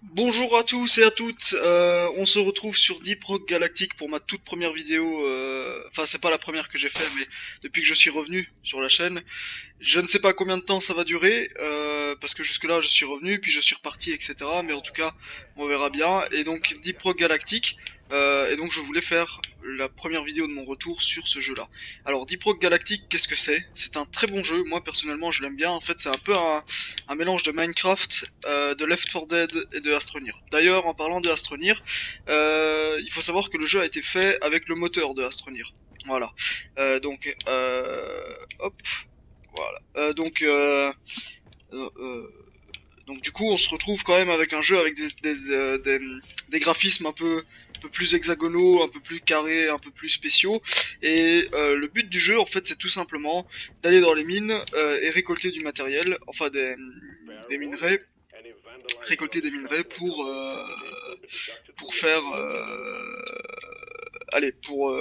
Bonjour à tous et à toutes, on se retrouve sur Deep Rock Galactic pour ma toute première vidéo, enfin c'est pas la première que j'ai fait mais depuis que je suis revenu sur la chaîne. Je ne sais pas combien de temps ça va durer, parce que jusque là je suis revenu, puis je suis reparti etc. Mais en tout cas on verra bien, et donc Deep Rock Galactic, et donc je voulais faire la première vidéo de mon retour sur ce jeu là. Alors Deep Rock Galactic, qu'est-ce que c'est? C'est un très bon jeu, moi personnellement je l'aime bien, en fait c'est un peu un mélange de Minecraft, de Left 4 Dead et de Astroneer. D'ailleurs, en parlant de Astroneer, il faut savoir que le jeu a été fait avec le moteur de Astroneer. Voilà. Hop, voilà. Euh, euh, donc du coup, on se retrouve quand même avec un jeu avec des graphismes un peu plus hexagonaux, un peu plus carrés, un peu plus spéciaux. Et le but du jeu, en fait, c'est tout simplement d'aller dans les mines et récolter du matériel, enfin des minerais, récolter des minerais pour faire, allez, pour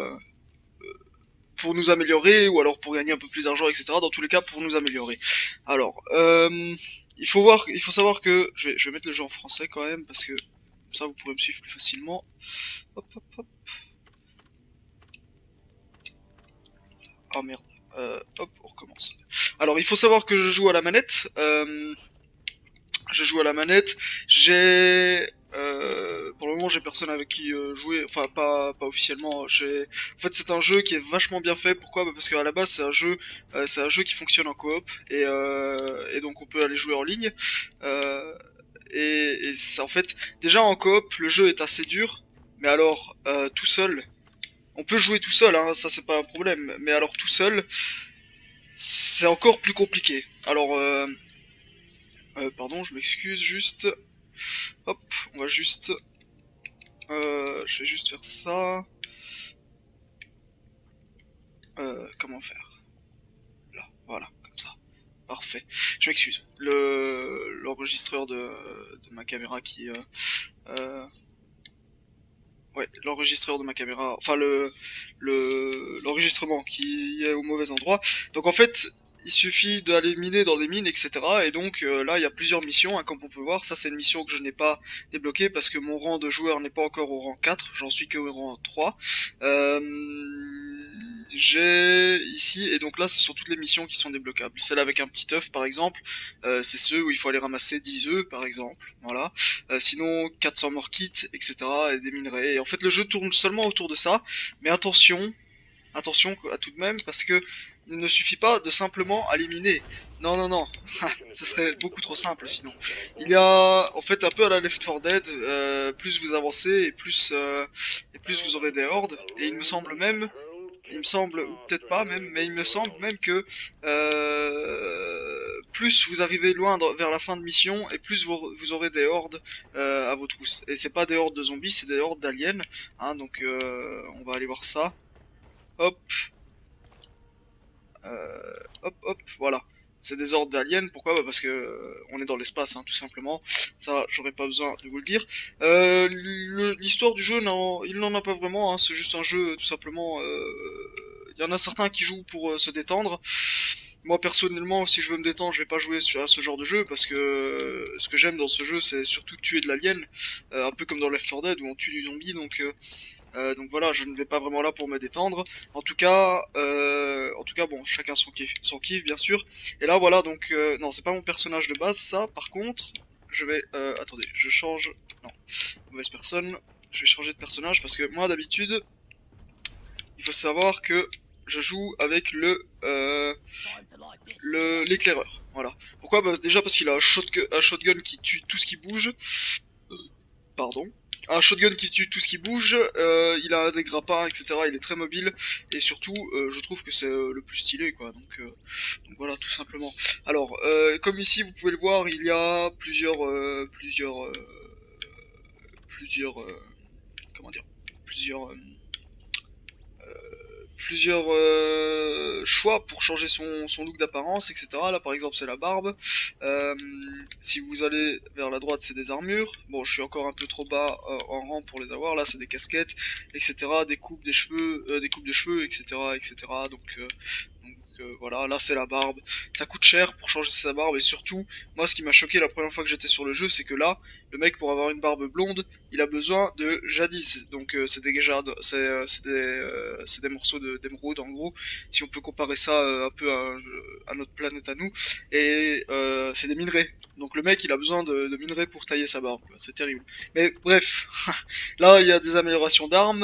nous améliorer, ou alors pour gagner un peu plus d'argent, etc. Dans tous les cas, pour nous améliorer. Alors, il faut savoir que je vais mettre le jeu en français quand même, parce que comme ça vous pourrez me suivre plus facilement. Hop, hop, hop. Ah merde. Hop, on recommence. Alors, il faut savoir que je joue à la manette. Je joue à la manette. Pour le moment, j'ai personne avec qui jouer. Enfin, pas officiellement. En fait, c'est un jeu qui est vachement bien fait. Pourquoi? Bah, parce qu'à la base, c'est un jeu qui fonctionne en coop, et donc on peut aller jouer en ligne. Euh, en fait, déjà en coop, le jeu est assez dur. Mais alors, tout seul, on peut jouer tout seul, hein, ça c'est pas un problème. Mais alors tout seul, c'est encore plus compliqué. Alors, pardon, je m'excuse juste. Hop, on va juste... je vais juste faire ça. Comment faire? Là, voilà, comme ça. Parfait. Je m'excuse. L'enregistreur de ma caméra qui... ouais, l'enregistreur de ma caméra... Enfin, l'enregistrement qui est au mauvais endroit. Donc en fait, il suffit d'aller miner dans des mines, etc. Et donc là, il y a plusieurs missions, hein, comme on peut voir. Ça, c'est une mission que je n'ai pas débloquée parce que mon rang de joueur n'est pas encore au rang 4. J'en suis que au rang 3. Euh, j'ai ici, et donc là, ce sont toutes les missions qui sont débloquables. Celle avec un petit œuf, par exemple, c'est ceux où il faut aller ramasser 10 œufs, par exemple. Voilà. Sinon, 400 morts kits, etc. et des minerais. Et en fait, le jeu tourne seulement autour de ça. Mais attention, attention à tout de même, parce que il ne suffit pas de simplement éliminer. Non, non, non, ce serait beaucoup trop simple sinon. Il y a, en fait, un peu à la Left 4 Dead, plus vous avancez et plus vous aurez des hordes. Et il me semble, ou peut-être pas même, mais il me semble même que plus vous arrivez loin vers la fin de mission, et plus vous aurez des hordes à vos trousses. Et c'est pas des hordes de zombies, c'est des hordes d'aliens. Hein, donc on va aller voir ça. Hop, hop, hop, voilà. C'est des hordes d'aliens, pourquoi? Bah parce que on est dans l'espace, hein, tout simplement. Ça, j'aurais pas besoin de vous le dire. L'histoire du jeu, non, il n'en a pas vraiment, hein, c'est juste un jeu, tout simplement. Il y en a certains qui jouent pour se détendre. Moi personnellement, si je veux me détendre, je vais pas jouer à ce genre de jeu parce que ce que j'aime dans ce jeu, c'est surtout tuer de l'alien, un peu comme dans Left 4 Dead où on tue du zombie. Donc voilà, je ne vais pas vraiment là pour me détendre. En tout cas, bon, chacun son kiff bien sûr. Et là, voilà, donc non, c'est pas mon personnage de base, ça. Par contre, attendez, je change. Non, mauvaise personne. Je vais changer de personnage parce que moi, d'habitude, il faut savoir que je joue avec l'éclaireur. Voilà. Pourquoi? Bah, déjà parce qu'il a un shotgun qui tue tout ce qui bouge. Pardon. Un shotgun qui tue tout ce qui bouge, il a des grappins, etc. Il est très mobile, et surtout, je trouve que c'est le plus stylé, quoi. Donc voilà, tout simplement. Alors, comme ici, vous pouvez le voir, il y a plusieurs, comment dire, plusieurs, plusieurs choix pour changer son look d'apparence, etc. Là par exemple c'est la barbe. Euh, si vous allez vers la droite c'est des armures. Bon, je suis encore un peu trop bas en rang pour les avoir. Là c'est des casquettes, etc. Des coupes de cheveux, etc. etc. Donc voilà, là c'est la barbe. Ça coûte cher pour changer sa barbe, et surtout, moi ce qui m'a choqué la première fois que j'étais sur le jeu, c'est que là, le mec pour avoir une barbe blonde, il a besoin de jadis. Donc c'est des jade, c'est des morceaux d'émeraude en gros, si on peut comparer ça un peu à notre planète à nous. Et c'est des minerais. Donc le mec il a besoin de minerais pour tailler sa barbe, c'est terrible. Mais bref, là il y a des améliorations d'armes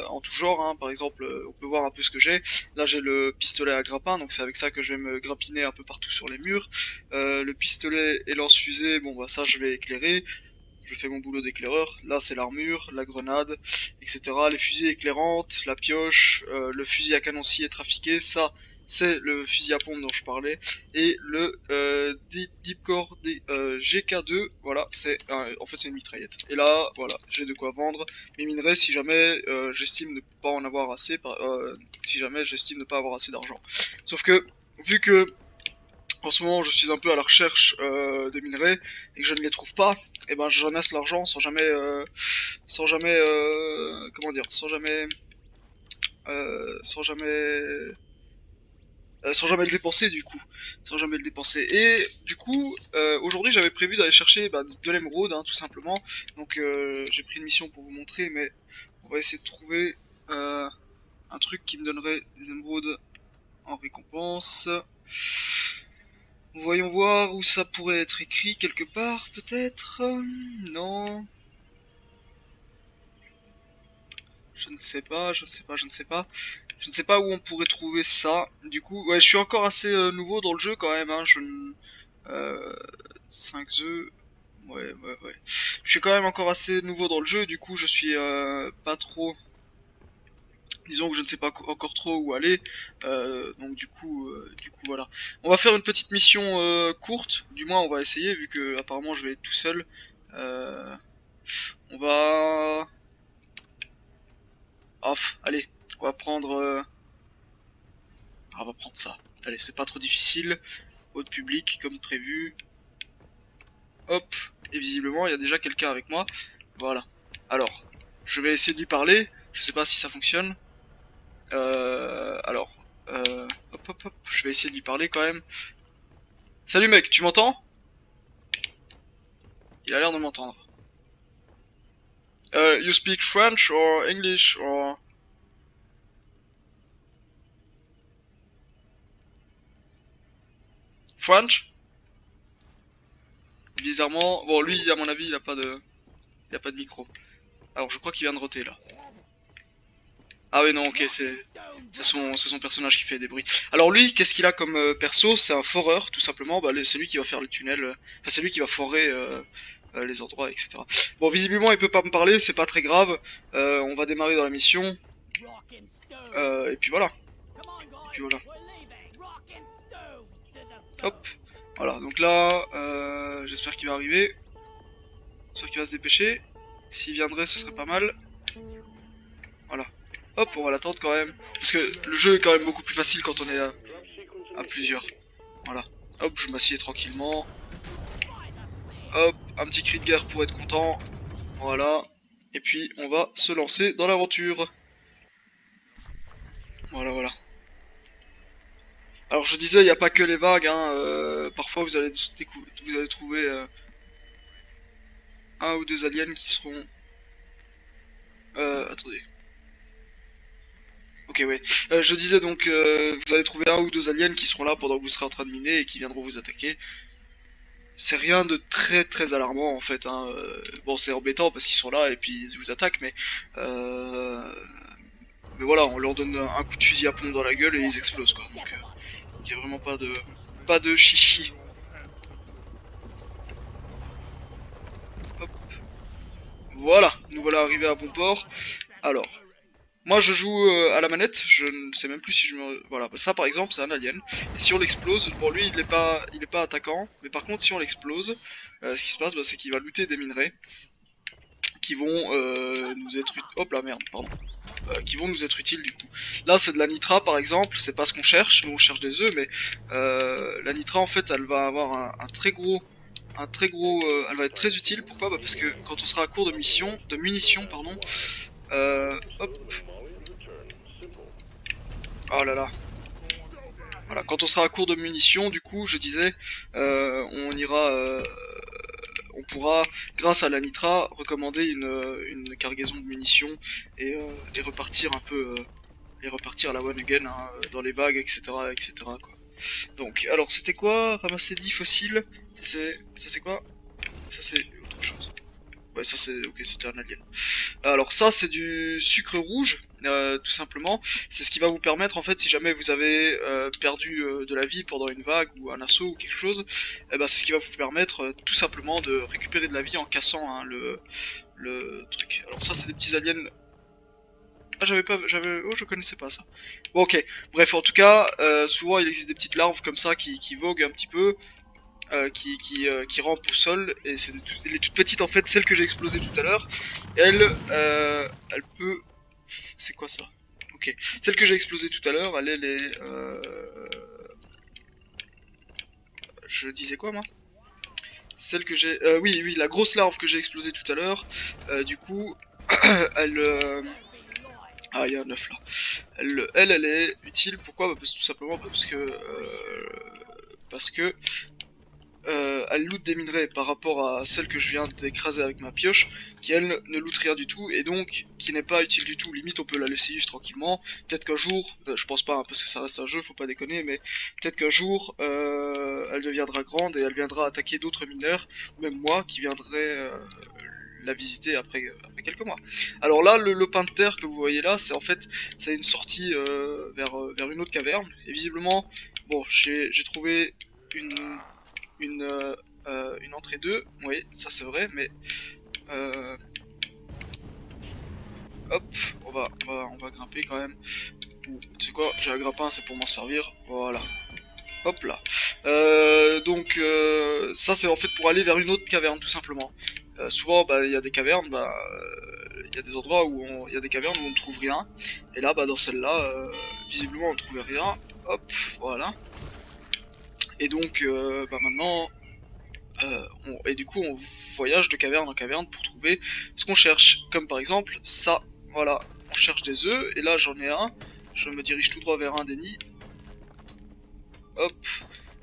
en tout genre, hein. Par exemple on peut voir un peu ce que j'ai. Là j'ai le pistolet à grappin, donc c'est avec ça que je vais me grappiner un peu partout sur les murs. Le pistolet et lance-fusée, bon bah ça je vais éclairer. Je fais mon boulot d'éclaireur. Là c'est l'armure, la grenade, etc. Les fusées éclairantes, la pioche, le fusil à canon scié trafiqué, ça c'est le fusil à pompe dont je parlais. Et le Deep Core GK2, voilà, c'est en fait c'est une mitraillette. Et là, voilà, j'ai de quoi vendre mes minerais si jamais j'estime ne pas en avoir assez, si jamais j'estime ne pas avoir assez d'argent. Sauf que, vu que en ce moment je suis un peu à la recherche de minerais et que je ne les trouve pas, et ben je ramasse l'argent comment dire, sans jamais le dépenser du coup, sans jamais le dépenser. Et du coup, aujourd'hui j'avais prévu d'aller chercher de l'émeraude, hein, tout simplement. Donc j'ai pris une mission pour vous montrer, mais on va essayer de trouver un truc qui me donnerait des émeraudes en récompense. Voyons voir où ça pourrait être écrit quelque part, peut-être. Non. Je ne sais pas, je ne sais pas, je ne sais pas. Je ne sais pas où on pourrait trouver ça. Du coup, ouais, je suis encore assez nouveau dans le jeu quand même, hein. 5 œufs. Ouais, ouais, ouais. Je suis quand même encore assez nouveau dans le jeu, du coup je suis pas trop... Disons que je ne sais pas encore trop où aller, donc du coup voilà. On va faire une petite mission courte, du moins on va essayer vu que apparemment je vais être tout seul. On va... Off, allez, on va prendre... on va prendre ça. Allez, c'est pas trop difficile. Haute public comme prévu. Hop, et visiblement il y a déjà quelqu'un avec moi. Voilà. Alors, je vais essayer de lui parler, je sais pas si ça fonctionne. Alors, hop hop hop, je vais essayer de lui parler quand même. Salut mec, tu m'entends? Il a l'air de m'entendre. You speak French or English or... French? Bizarrement, bon lui à mon avis il a pas de micro. Alors je crois qu'il vient de roter là. Ah oui non, ok, c'est son personnage qui fait des bruits. Alors lui, qu'est-ce qu'il a comme perso? C'est un foreur, tout simplement. Bah, c'est lui qui va faire le tunnel. Enfin, c'est lui qui va forer les endroits, etc. Bon, visiblement, il peut pas me parler, c'est pas très grave. On va démarrer dans la mission. Et puis voilà. Et puis voilà. Hop. Voilà, donc là, j'espère qu'il va arriver. J'espère qu'il va se dépêcher. S'il viendrait, ce serait pas mal. Voilà. Hop, on va l'attendre quand même. Parce que le jeu est quand même beaucoup plus facile quand on est à plusieurs. Voilà. Hop, je m'assieds tranquillement. Hop, un petit cri de guerre pour être content. Voilà. Et puis, on va se lancer dans l'aventure. Voilà, voilà. Alors, je disais, il n'y a pas que les vagues. Hein, parfois, vous allez trouver un ou deux aliens qui seront... attendez. Ok, ouais. Je disais donc, vous allez trouver un ou deux aliens qui seront là pendant que vous serez en train de miner et qui viendront vous attaquer. C'est rien de très très alarmant en fait, hein. Bon, c'est embêtant parce qu'ils sont là et puis ils vous attaquent, mais voilà, on leur donne un coup de fusil à pompe dans la gueule et ils explosent quoi. Donc il y a vraiment pas de chichi. Hop. Voilà, nous voilà arrivés à bon port. Alors, moi je joue à la manette, je ne sais même plus si je me... Voilà, ça par exemple c'est un alien. Et si on l'explose, bon lui il est pas attaquant, mais par contre si on l'explose, ce qui se passe c'est qu'il va looter des minerais qui vont nous être utiles. Hop là merde, pardon. Qui vont nous être utiles du coup. Là c'est de la nitra par exemple, c'est pas ce qu'on cherche, nous on cherche des œufs, mais la nitra en fait elle va avoir un très gros... elle va être très utile. Pourquoi? Parce que quand on sera à court de munitions, pardon, hop. Oh là là. Voilà, quand on sera à court de munitions, du coup, je disais, on ira, on pourra, grâce à la Nitra, recommander une cargaison de munitions et repartir un peu, et repartir à la one again, hein, dans les vagues, etc., etc., quoi. Donc, alors, c'était quoi? Ramasser 10 fossiles. Ça c'est quoi? Ça c'est autre chose. Ouais, ça c'est, ok, c'était un alien. Alors ça c'est du sucre rouge, tout simplement. C'est ce qui va vous permettre en fait, si jamais vous avez perdu de la vie pendant une vague ou un assaut ou quelque chose, ben, c'est ce qui va vous permettre tout simplement de récupérer de la vie en cassant, hein, le truc. Alors ça c'est des petits aliens. Ah oh je connaissais pas ça. Bon ok, bref en tout cas, souvent il existe des petites larves comme ça qui voguent un petit peu. Qui rampent au sol, et c'est les toutes petites en fait, celles que j'ai explosées tout à l'heure. Elle peut... C'est quoi ça? Ok, celle que j'ai explosée tout à l'heure, elle est... Je disais quoi moi? Celle que j'ai... oui, la grosse larve que j'ai explosée tout à l'heure, du coup, elle... Ah, il y a un œuf là. Elle est utile, pourquoi? Bah, tout simplement parce que elle loot des minerais par rapport à celle que je viens d'écraser avec ma pioche, qui elle ne loot rien du tout et donc qui n'est pas utile du tout. Limite on peut la laisser vivre tranquillement. Peut-être qu'un jour, je pense pas hein, parce que ça reste un jeu, faut pas déconner, mais peut-être qu'un jour elle deviendra grande et elle viendra attaquer d'autres mineurs, ou même moi qui viendrai la visiter après quelques mois. Alors là, le lopin de terre que vous voyez là, c'est en fait c'est une sortie vers une autre caverne. Et visiblement, bon, j'ai trouvé une entrée 2, oui, ça c'est vrai, mais hop, on va grimper quand même. Tu sais quoi, j'ai un grappin, c'est pour m'en servir, voilà. Hop là. Donc ça c'est en fait pour aller vers une autre caverne tout simplement. Souvent bah il y a des cavernes, bah il y a des endroits où il y a des cavernes où on ne trouve rien. Et là bah dans celle-là, visiblement on ne trouvait rien. Hop, voilà. Et donc bah maintenant et du coup on voyage de caverne en caverne pour trouver ce qu'on cherche. Comme par exemple ça, voilà, on cherche des œufs et là j'en ai un. Je me dirige tout droit vers un des nids. Hop.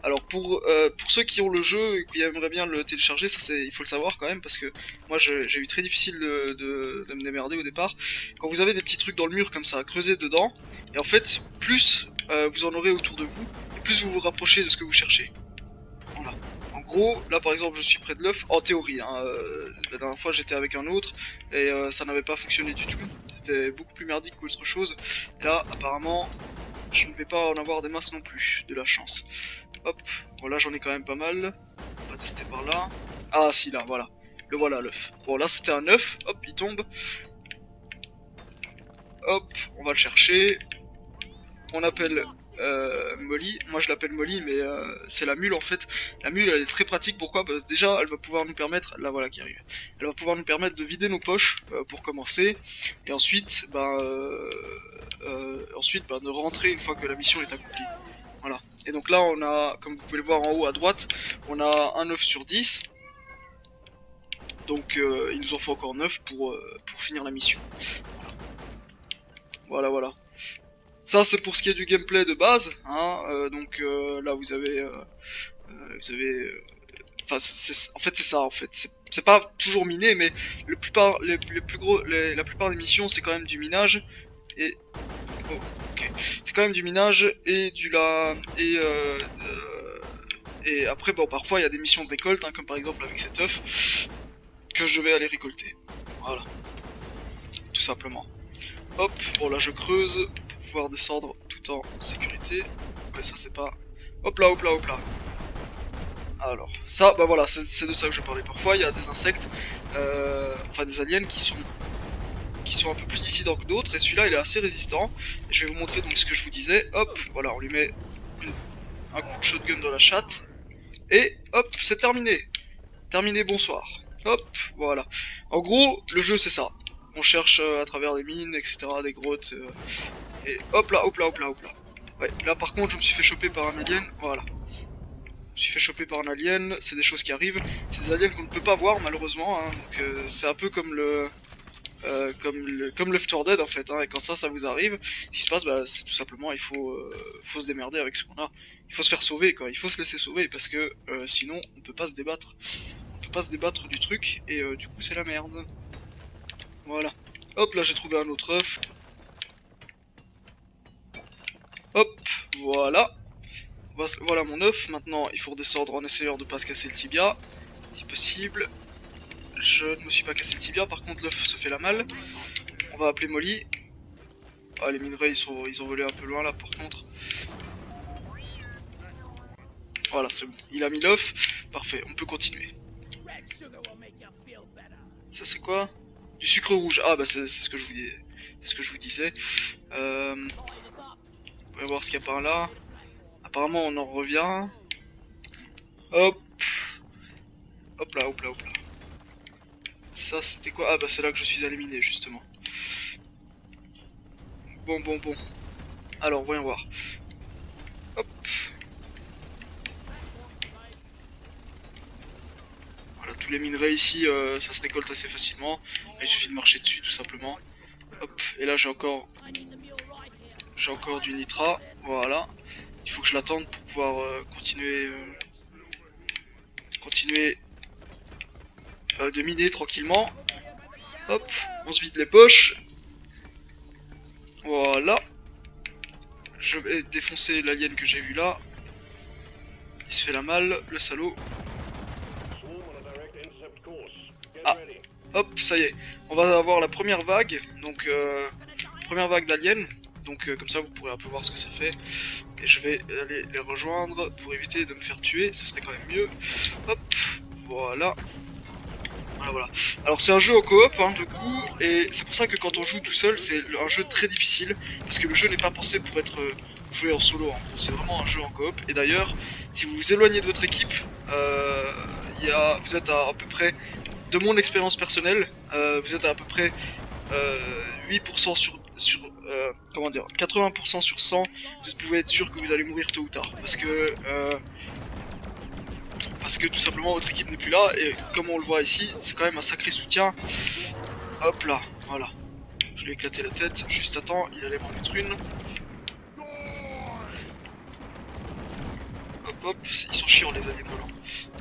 Alors pour ceux qui ont le jeu et qui aimeraient bien le télécharger, ça c'est il faut le savoir quand même parce que moi j'ai eu très difficile de me démerder au départ. Quand vous avez des petits trucs dans le mur comme ça à creuser dedans, et en fait plus vous en aurez autour de vous, et plus vous vous rapprochez de ce que vous cherchez. Voilà. En gros, là par exemple je suis près de l'œuf, en théorie, hein, la dernière fois j'étais avec un autre et ça n'avait pas fonctionné du tout, c'était beaucoup plus merdique qu'autre chose, et là apparemment je ne vais pas en avoir des masses non plus, de la chance. Hop, bon là j'en ai quand même pas mal, on va tester par là, ah si là, voilà, le voilà l'œuf. Bon là c'était un œuf, hop il tombe, hop on va le chercher, on appelle Molly, moi je l'appelle Molly mais c'est la mule en fait. La mule elle est très pratique, pourquoi? Parce que déjà elle va pouvoir nous permettre, là voilà qui arrive, elle va pouvoir nous permettre de vider nos poches pour commencer, et ensuite de rentrer une fois que la mission est accomplie. Voilà, et donc là on a, comme vous pouvez le voir en haut à droite, on a un 9 sur 10, donc il nous en faut encore 9 pour finir la mission. Voilà. Ça c'est pour ce qui est du gameplay de base, hein, donc là vous avez, enfin en fait c'est ça en fait, c'est pas toujours miné, mais la plupart des missions c'est quand même du minage, et oh, ok, c'est quand même du minage et et après bon parfois il y a des missions de récolte, hein, comme par exemple avec cet œuf que je vais aller récolter, voilà, tout simplement. Hop, bon là je creuse pour pouvoir descendre tout en sécurité. Ouais ça c'est pas... Hop là. Alors, ça, bah voilà, c'est de ça que je parlais. Parfois il y a des insectes, enfin des aliens qui sont un peu plus dissidents que d'autres, et celui-là il est assez résistant. Et je vais vous montrer donc ce que je vous disais. Hop, voilà, on lui met un coup de shotgun dans la chatte. Et hop, c'est terminé. Terminé, bonsoir. Hop, voilà. En gros, le jeu c'est ça. On cherche à travers des mines, etc., des grottes, et hop là. Ouais, là par contre je me suis fait choper par un alien, voilà. Je me suis fait choper par un alien, c'est des choses qui arrivent. C'est des aliens qu'on ne peut pas voir malheureusement, hein, donc c'est un peu comme le... comme Left 4 Dead en fait, hein, et quand ça vous arrive, ce qui se passe, bah, c'est tout simplement, faut se démerder avec ce qu'on a. Il faut se faire sauver, quoi, il faut se laisser sauver, parce que sinon, on peut pas se débattre. On peut pas se débattre du truc, et du coup, c'est la merde. Voilà. Hop, là, j'ai trouvé un autre œuf. Hop, voilà. Voilà mon œuf. Maintenant, il faut redescendre en essayant de pas se casser le tibia, si possible. Je ne me suis pas cassé le tibia, par contre l'œuf se fait la malle. On va appeler Molly. Ah, les minerais ils ont volé un peu loin là par contre. Voilà, c'est bon. Il a mis l'œuf. Parfait, on peut continuer. Ça c'est quoi? Du sucre rouge. Ah bah c'est ce que je vous dis. C'est ce que je vous disais. On va voir ce qu'il y a par là. Apparemment on en revient. Hop. Hop là, hop là, hop là. Ça c'était quoi? Ah bah c'est là que je suis éliminé justement. Bon. Alors voyons voir. Hop. Voilà, tous les minerais ici, ça se récolte assez facilement. Il suffit de marcher dessus tout simplement. Hop. Et là j'ai encore du nitrat. Voilà. Il faut que je l'attende pour pouvoir continuer de miner tranquillement. Hop, on se vide les poches. Voilà. Je vais défoncer l'alien que j'ai vu là. Il se fait la malle, le salaud. Ah, hop, ça y est. On va avoir la première vague. Donc, première vague d'aliens. Donc, comme ça, vous pourrez un peu voir ce que ça fait. Et je vais aller les rejoindre pour éviter de me faire tuer. Ce serait quand même mieux. Hop, voilà. Voilà. Alors c'est un jeu en coop hein, du coup, et c'est pour ça que quand on joue tout seul, c'est un jeu très difficile, parce que le jeu n'est pas pensé pour être joué en solo, hein. C'est vraiment un jeu en coop, et d'ailleurs, si vous vous éloignez de votre équipe, vous êtes à peu près, de mon expérience personnelle, vous êtes à peu près 8% comment dire, 80% sur 100, vous pouvez être sûr que vous allez mourir tôt ou tard, parce que tout simplement votre équipe n'est plus là, et comme on le voit ici, c'est quand même un sacré soutien. Hop là, voilà. Je lui ai éclaté la tête, juste à temps, il allait m'en mettre une. Hop, ils sont chiants les aliens volants.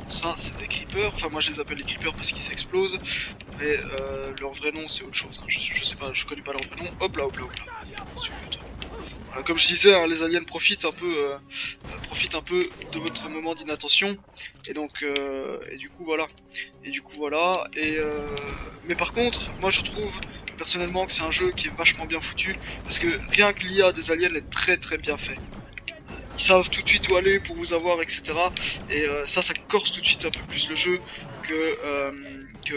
Ça, c'est des creepers, enfin moi je les appelle les creepers parce qu'ils explosent, mais leur vrai nom c'est autre chose, hein. Je sais pas, je connais pas leur vrai nom. Hop là, hop là, hop là. Comme je disais, hein, les aliens profitent un peu de votre moment d'inattention, et donc et du coup voilà, mais par contre, moi je trouve personnellement que c'est un jeu qui est vachement bien foutu, parce que rien que l'IA des aliens est très bien fait. Ils savent tout de suite où aller pour vous avoir, etc. Et ça corse tout de suite un peu plus le jeu que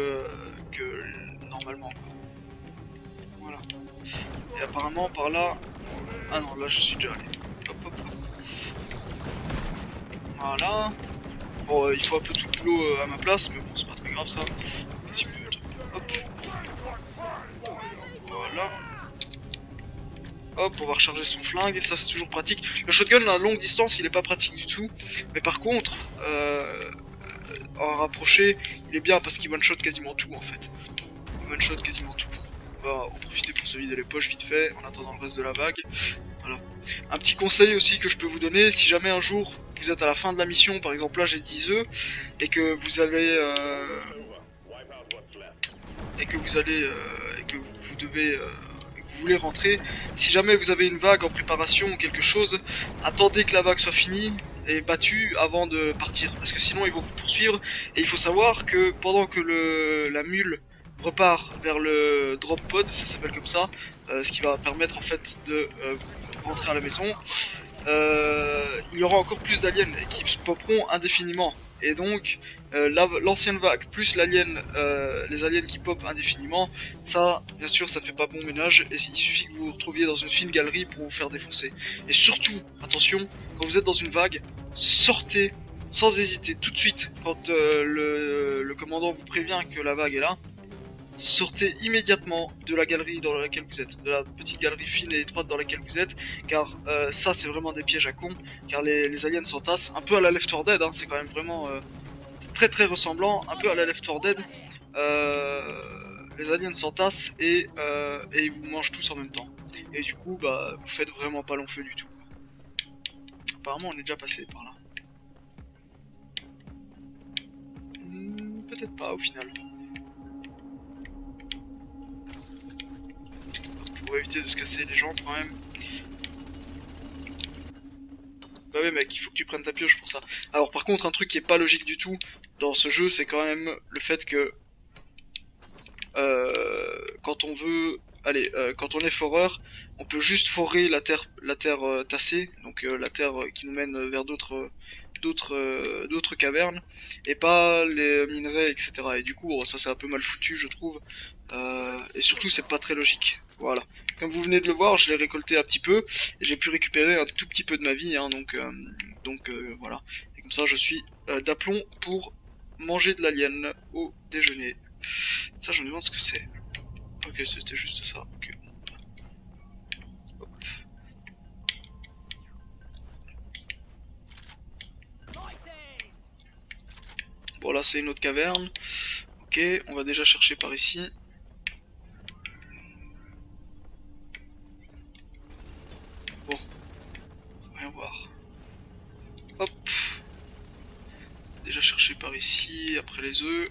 normalement. Voilà. Et apparemment par là. Ah non, là je suis déjà allé. Hop. Voilà. Bon, il faut un peu tout le boulot à ma place, mais bon, c'est pas très grave ça. Hop. Voilà. Hop, on va recharger son flingue, et ça c'est toujours pratique. Le shotgun à longue distance, il est pas pratique du tout. Mais par contre, en rapproché, il est bien parce qu'il one-shot quasiment tout en fait. Il one-shot quasiment tout. On va en profiter pour se vider les poches vite fait, en attendant le reste de la vague. Voilà. Un petit conseil aussi que je peux vous donner, si jamais un jour vous êtes à la fin de la mission, par exemple là j'ai 10 œufs, et que vous allez... et que vous devez... vous voulez rentrer, si jamais vous avez une vague en préparation ou quelque chose, attendez que la vague soit finie et battue avant de partir, parce que sinon ils vont vous poursuivre. Et il faut savoir que pendant que la mule repart vers le drop pod, ça s'appelle comme ça, ce qui va permettre en fait de rentrer à la maison, il y aura encore plus d'aliens qui popperont indéfiniment. Et donc l'ancienne vague plus les aliens qui pop indéfiniment, ça bien sûr ça ne fait pas bon ménage, et il suffit que vous vous retrouviez dans une fine galerie pour vous faire défoncer. Et surtout, attention, quand vous êtes dans une vague, sortez sans hésiter tout de suite quand le commandant vous prévient que la vague est là. Sortez immédiatement de la galerie dans laquelle vous êtes, de la petite galerie fine et étroite dans laquelle vous êtes, car ça c'est vraiment des pièges à con, car les aliens s'entassent, un peu à la Left 4 Dead, hein, c'est quand même vraiment très ressemblant, un peu à la Left 4 Dead. les aliens s'entassent et ils vous mangent tous en même temps. Et du coup, bah, vous faites vraiment pas long feu du tout. Apparemment, on est déjà passé par là. Peut-être pas au final. Pour éviter de se casser les jambes quand même. Bah ouais mec, il faut que tu prennes ta pioche pour ça. Alors par contre, un truc qui est pas logique du tout dans ce jeu, c'est quand même le fait que quand on veut, allez, quand on est foreur, on peut juste forer la terre tassée, donc la terre qui nous mène vers d'autres cavernes, et pas les minerais, etc. Et du coup, bon, ça c'est un peu mal foutu, je trouve, et surtout c'est pas très logique. Voilà. Comme vous venez de le voir, je l'ai récolté un petit peu, et j'ai pu récupérer un tout petit peu de ma vie, hein, donc voilà. Et comme ça, je suis d'aplomb pour manger de l'alien au déjeuner. Ça, je me demande ce que c'est. Ok, c'était juste ça. Ok. Hop. Bon, là, c'est une autre caverne. Ok, on va déjà chercher par ici. Bon, rien voir. Hop. Déjà chercher par ici, après les œufs.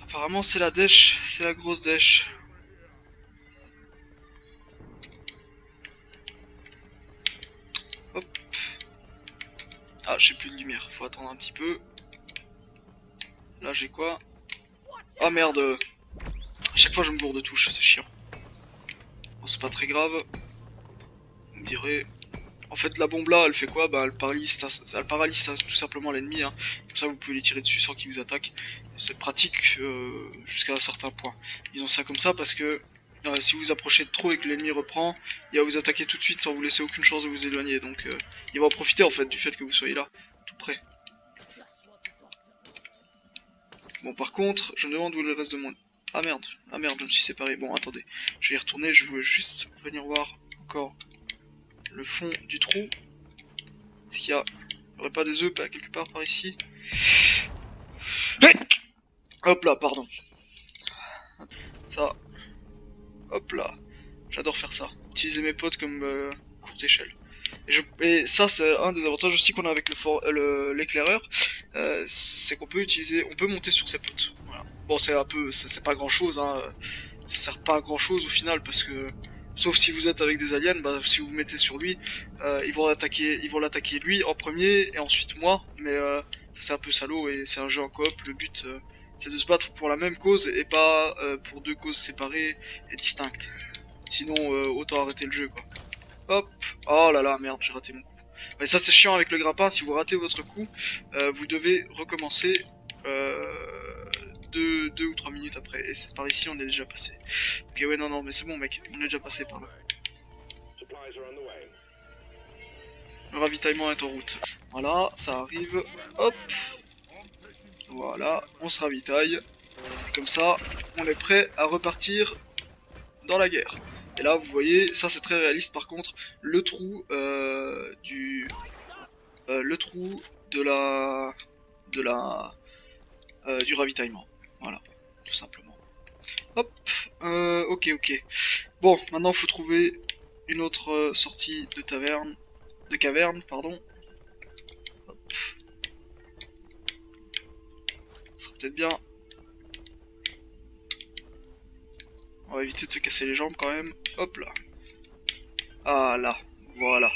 Apparemment c'est la dèche, c'est la grosse dèche. Hop. Ah, j'ai plus de lumière, faut attendre un petit peu. Là j'ai quoi? Ah merde. À chaque fois je me gourde de touche, c'est chiant. Bon, c'est pas très grave. Vous me direz. En fait, la bombe là, elle fait quoi? Bah, elle paralyse tout simplement l'ennemi. Hein. Comme ça, vous pouvez les tirer dessus sans qu'ils vous attaquent. C'est pratique jusqu'à un certain point. Ils ont ça comme ça parce que si vous approchez de trop et que l'ennemi reprend, il va vous attaquer tout de suite sans vous laisser aucune chance de vous éloigner. Donc, il va en profiter en fait du fait que vous soyez là, tout près. Bon, par contre, je me demande où est le reste de mon... Ah merde, je me suis séparé. Bon, attendez, je vais y retourner. Je veux juste venir voir encore le fond du trou. Est-ce qu'il y aurait pas des œufs quelque part par ici? Hop là, pardon. Ça. Hop là. J'adore faire ça. Utiliser mes potes comme courte échelle. Et ça, c'est un des avantages aussi qu'on a avec l'éclaireur. C'est qu'on peut monter sur ses potes. Voilà. Bon, c'est un peu, c'est pas grand chose, hein. Ça sert pas à grand chose au final parce que sauf si vous êtes avec des aliens, bah si vous vous mettez sur lui, ils vont l'attaquer lui en premier et ensuite moi. Mais ça c'est un peu salaud et c'est un jeu en coop. Le but c'est de se battre pour la même cause et pas pour deux causes séparées et distinctes. Sinon autant arrêter le jeu quoi. Hop, oh là là merde j'ai raté mon coup. Mais ça c'est chiant avec le grappin, si vous ratez votre coup, vous devez recommencer 2 ou 3 minutes après. Et par ici on est déjà passé. Ok ouais non mais c'est bon mec, on est déjà passé par là. Le ravitaillement est en route. Voilà, ça arrive. Hop. Voilà, on se ravitaille. Et comme ça, on est prêt à repartir dans la guerre. Et là, vous voyez, ça c'est très réaliste par contre, le trou le trou du ravitaillement. Voilà, tout simplement. Hop, ok. Bon, maintenant il faut trouver une autre sortie de caverne, pardon. Hop. Ça sera peut-être bien. On va éviter de se casser les jambes quand même. Hop là. Ah là, voilà.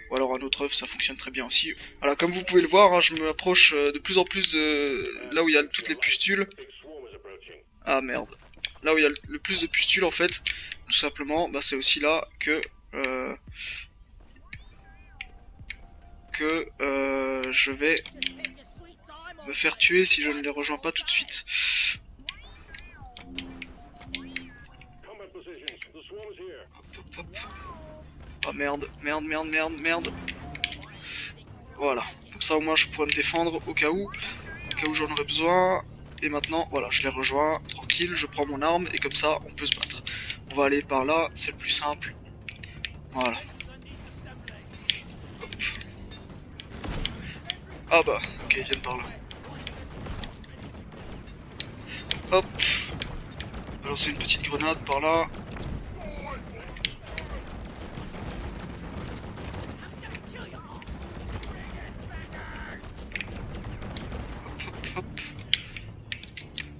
Ou alors un autre œuf, ça fonctionne très bien aussi. Voilà, comme vous pouvez le voir, hein, je m'approche de plus en plus de là où il y a toutes les pustules. Ah merde. Là où il y a le plus de pustules en fait, tout simplement, bah, c'est aussi là que je vais me faire tuer si je ne les rejoins pas tout de suite. Hop. Oh merde. Voilà, comme ça au moins je pourrais me défendre au cas où j'en aurais besoin. Et maintenant, voilà, je les rejoins, tranquille, je prends mon arme et comme ça on peut se battre. On va aller par là, c'est le plus simple. Voilà. Hop. Ah bah, ok, ils viennent par là. Hop. Alors c'est une petite grenade par là. Hop.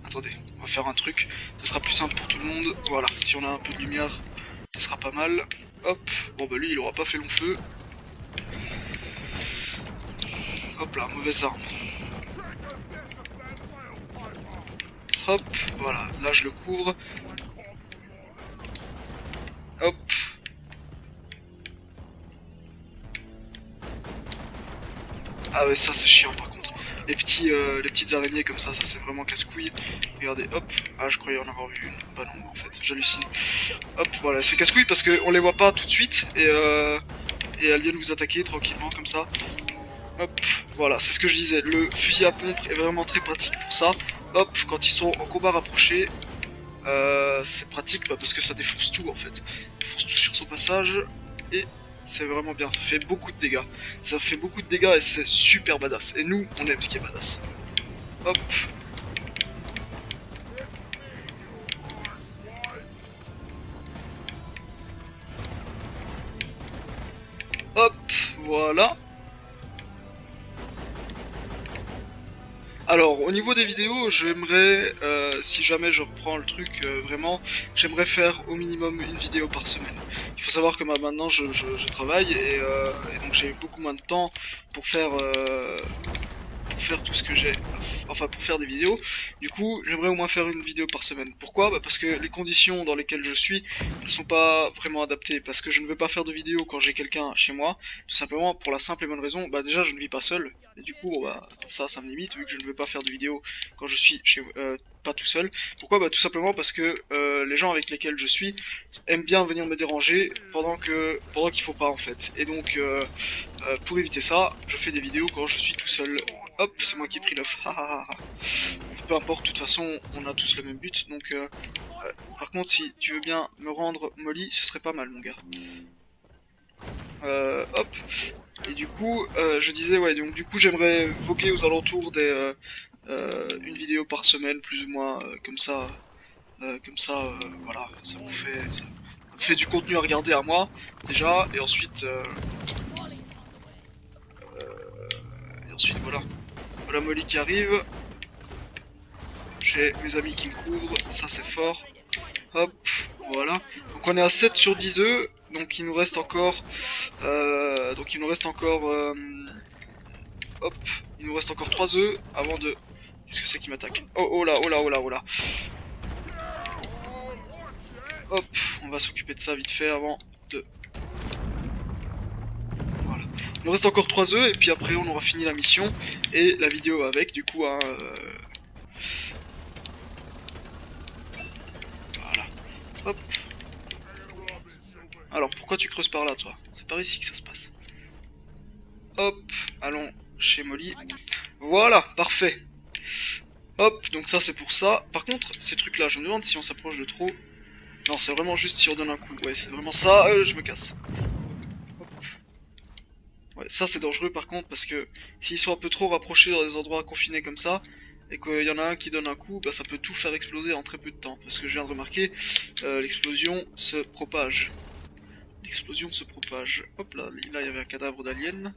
Attendez, on va faire un truc. Ce sera plus simple pour tout le monde. Voilà, si on a un peu de lumière, ce sera pas mal. Hop. Bon bah lui il aura pas fait long feu. Hop là, mauvaise arme. Hop, voilà, là je le couvre. Hop. Ah ouais, ça c'est chiant par contre. Les petites araignées comme ça c'est vraiment casse-couille. Regardez, hop. Ah, je croyais en avoir vu une. Bah non, en fait, j'hallucine. Hop, voilà, c'est casse-couille parce qu'on les voit pas tout de suite et elles viennent vous attaquer tranquillement comme ça. Hop, voilà, c'est ce que je disais. Le fusil à pompe est vraiment très pratique pour ça. Hop, quand ils sont en combat rapproché, c'est pratique parce que ça défonce tout en fait. Défonce tout sur son passage et c'est vraiment bien. Ça fait beaucoup de dégâts. Ça fait beaucoup de dégâts et c'est super badass. Et nous, on aime ce qui est badass. Hop. Hop, voilà. Alors, au niveau des vidéos, j'aimerais, si jamais je reprends le truc vraiment, j'aimerais faire au minimum une vidéo par semaine. Il faut savoir que maintenant je travaille et donc j'ai beaucoup moins de temps pour faire tout ce que j'ai, enfin pour faire des vidéos. Du coup, j'aimerais au moins faire une vidéo par semaine. Pourquoi? Bah parce que les conditions dans lesquelles je suis ne sont pas vraiment adaptées. Parce que je ne veux pas faire de vidéo quand j'ai quelqu'un chez moi. Tout simplement pour la simple et bonne raison, bah déjà je ne vis pas seul. Et du coup, bah ça me limite vu que je ne veux pas faire de vidéo quand je suis pas tout seul. Pourquoi? Bah tout simplement parce que les gens avec lesquels je suis aiment bien venir me déranger pendant qu'il faut pas en fait. Et donc pour éviter ça, je fais des vidéos quand je suis tout seul. Hop, c'est moi qui ai pris l'off. Peu importe, de toute façon, on a tous le même but. Donc, par contre, si tu veux bien me rendre Molly, ce serait pas mal, mon gars. Hop. Et du coup, je disais, ouais, donc du coup, j'aimerais voguer aux alentours des une vidéo par semaine, plus ou moins, comme ça. Voilà, ça me fait du contenu à regarder à moi, déjà, et ensuite, voilà. Voilà Molly qui arrive. J'ai mes amis qui me couvrent, ça c'est fort. Hop, voilà. Donc on est à 7 sur 10 œufs, donc il nous reste encore... hop, il nous reste encore 3 œufs avant de... Qu'est-ce que c'est qui m'attaque? Oh là, oh là, oh là, oh là. Hop, on va s'occuper de ça vite fait avant de... Voilà. Il nous reste encore 3 œufs et puis après on aura fini la mission et la vidéo avec, du coup, hein, voilà. Hop. Alors pourquoi tu creuses par là toi? C'est par ici que ça se passe. Hop, allons chez Molly. Voilà, parfait. Hop, donc ça c'est pour ça. Par contre, ces trucs là, je me demande si on s'approche de trop. Non, c'est vraiment juste si on donne un coup. Ouais, c'est vraiment ça, je me casse. Hop. Ouais, ça c'est dangereux par contre parce que s'ils sont un peu trop rapprochés dans des endroits confinés comme ça, et qu'il y en a un qui donne un coup, bah ça peut tout faire exploser en très peu de temps. Parce que je viens de remarquer, l'explosion se propage. L'explosion se propage. Hop là, là il y avait un cadavre d'alien.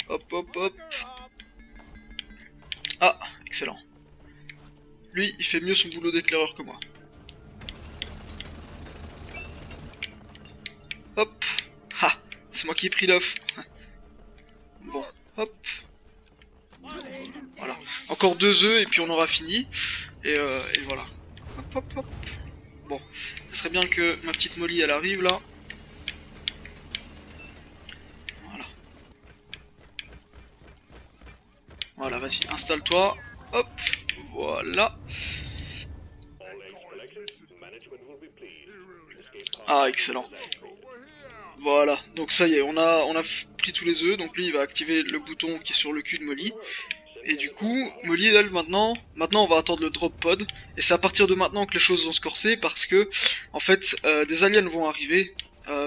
Hop hop hop. Ah, excellent. Lui, il fait mieux son boulot d'éclaireur que moi. Hop. Ha, c'est moi qui ai pris l'off. Bon, hop. Voilà. Encore 2 œufs et puis on aura fini. Et voilà. Hop hop hop. Bon, ça serait bien que ma petite Molly elle arrive là. Voilà. Voilà, vas-y, installe-toi. Hop, voilà. Ah, excellent. Voilà, donc ça y est, on a pris tous les œufs, donc lui il va activer le bouton qui est sur le cul de Molly. Et du coup, Molly, elle, maintenant on va attendre le drop pod, et c'est à partir de maintenant que les choses vont se corser, parce que, en fait, des aliens vont arriver,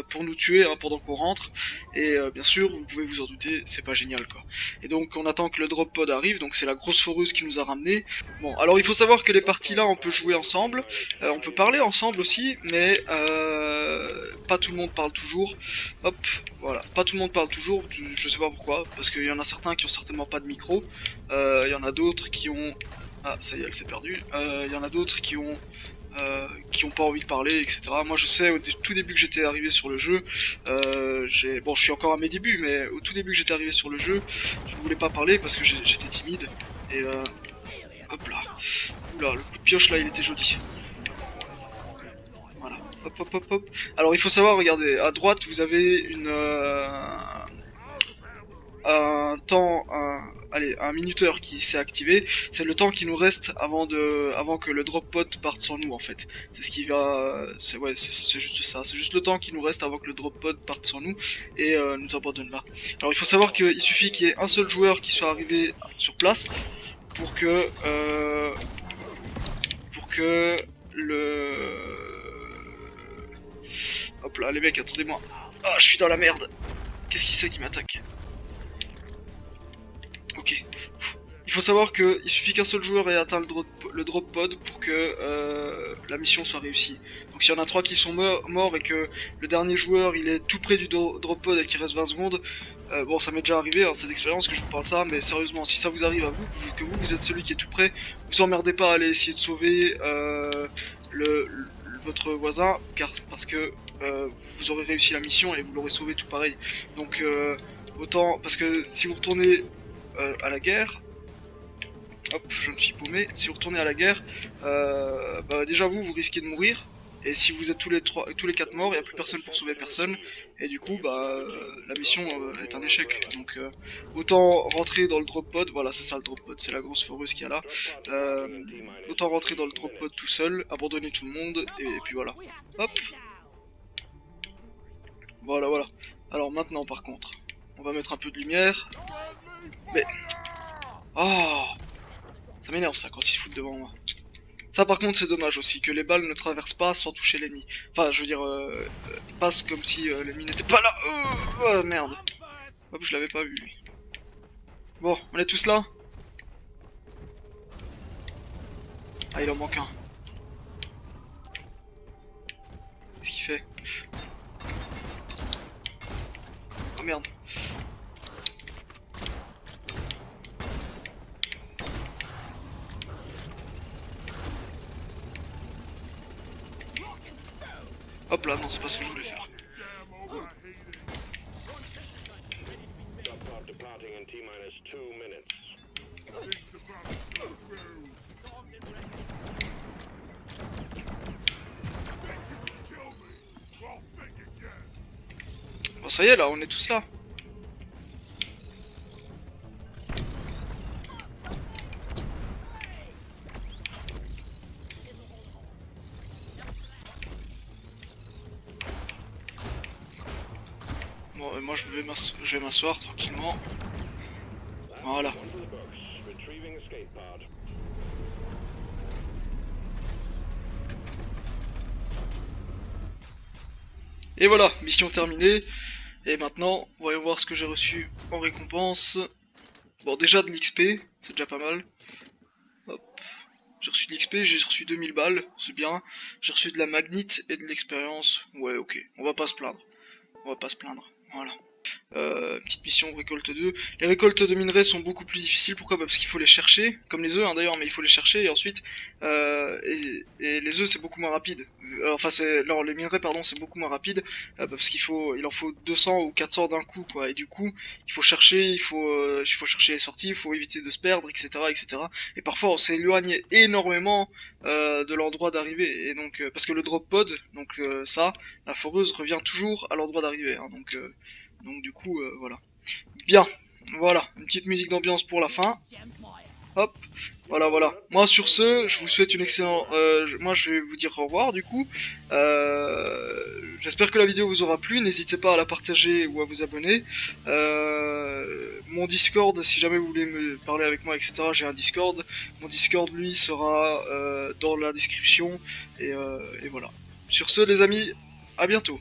pour nous tuer hein, pendant qu'on rentre. Et bien sûr, vous pouvez vous en douter, c'est pas génial quoi. Et donc on attend que le drop pod arrive, donc c'est la grosse foreuse qui nous a ramené. Bon, alors il faut savoir que les parties là, on peut jouer ensemble, on peut parler ensemble aussi, mais pas tout le monde parle toujours. Hop, voilà, pas tout le monde parle toujours, je sais pas pourquoi, parce qu'il y en a certains qui ont certainement pas de micro, il y en a d'autres qui ont... Ah, ça y est, elle s'est perdue. Il y en a d'autres qui ont pas envie de parler, etc. Moi je sais au tout début que j'étais arrivé sur le jeu, bon je suis encore à mes débuts, mais au tout début que j'étais arrivé sur le jeu, je ne voulais pas parler parce que j'étais timide, et hop là, oula, le coup de pioche là il était joli. Voilà, hop hop hop hop. Alors il faut savoir, regardez, à droite vous avez un temps, un minuteur qui s'est activé, c'est le temps qui nous reste avant que le drop pod parte sur nous en fait. C'est ce qui va, c'est juste ça, c'est juste le temps qui nous reste avant que le drop pod parte sur nous et nous abandonne là. Alors il faut savoir qu'il suffit qu'il y ait un seul joueur qui soit arrivé sur place pour que le... Hop là les mecs, attendez-moi. Ah, je suis dans la merde. Qu'est-ce qui c'est qui m'attaque? Ok. Il faut savoir qu'il suffit qu'un seul joueur ait atteint le drop pod pour que la mission soit réussie. Donc s'il y en a 3 qui sont morts et que le dernier joueur il est tout près du drop pod et qu'il reste 20 secondes, bon ça m'est déjà arrivé, hein, c'est d'expérience que je vous parle ça, mais sérieusement si ça vous arrive à vous, que vous êtes celui qui est tout près, vous emmerdez pas à aller essayer de sauver votre voisin, parce que vous aurez réussi la mission et vous l'aurez sauvé tout pareil. Donc autant, parce que si vous retournez à la guerre, hop, je me suis paumé. Si vous retournez à la guerre, bah déjà vous risquez de mourir. Et si vous êtes tous les 4 morts, il n'y a plus personne pour sauver personne. Et du coup, bah, la mission est un échec. Donc, autant rentrer dans le drop pod. Voilà, c'est ça le drop pod, c'est la grosse foreuse qu'il y a là. Autant rentrer dans le drop pod tout seul, abandonner tout le monde, et puis voilà. Hop. Voilà, voilà. Alors maintenant, par contre, on va mettre un peu de lumière. Mais... Oh, ça m'énerve ça quand ils se foutent devant moi. Ça par contre c'est dommage aussi, que les balles ne traversent pas sans toucher l'ennemi. Enfin je veux dire, passent comme si l'ennemi n'était pas là. Oh merde. Hop, je l'avais pas vu lui. Bon, on est tous là. Ah, il en manque un. Qu'est-ce qu'il fait? Oh merde. Hop là, non c'est pas ce que je voulais faire. Bon ça y est là, on est tous là. Bon, moi je vais m'asseoir tranquillement. Voilà. Et voilà, mission terminée. Et maintenant, voyons voir ce que j'ai reçu en récompense. Bon, déjà de l'XP, c'est déjà pas mal. Hop. J'ai reçu de l'XP, j'ai reçu 2000 balles, c'est bien. J'ai reçu de la magnite et de l'expérience. Ouais, ok, on va pas se plaindre. On va pas se plaindre, voilà. Petite mission récolte 2. Les récoltes de minerais sont beaucoup plus difficiles, pourquoi? Bah parce qu'il faut les chercher, comme les œufs hein, d'ailleurs, mais il faut les chercher et ensuite et les œufs c'est beaucoup moins rapide. Enfin non, les minerais pardon c'est beaucoup moins rapide parce il en faut 200 ou 400 d'un coup quoi, et du coup il faut chercher, il faut chercher les sorties, il faut éviter de se perdre, etc. etc. Et parfois on s'éloigne énormément de l'endroit d'arrivée, et donc parce que le drop pod, donc ça, la foreuse revient toujours à l'endroit d'arrivée, hein, donc du coup, voilà. Bien, voilà, une petite musique d'ambiance pour la fin. Hop, voilà, voilà. Moi sur ce, je vous souhaite une excellente... moi je vais vous dire au revoir du coup. J'espère que la vidéo vous aura plu, n'hésitez pas à la partager ou à vous abonner. Mon Discord, si jamais vous voulez me parler avec moi, etc. J'ai un Discord. Mon Discord lui sera dans la description. Et voilà. Sur ce les amis, à bientôt.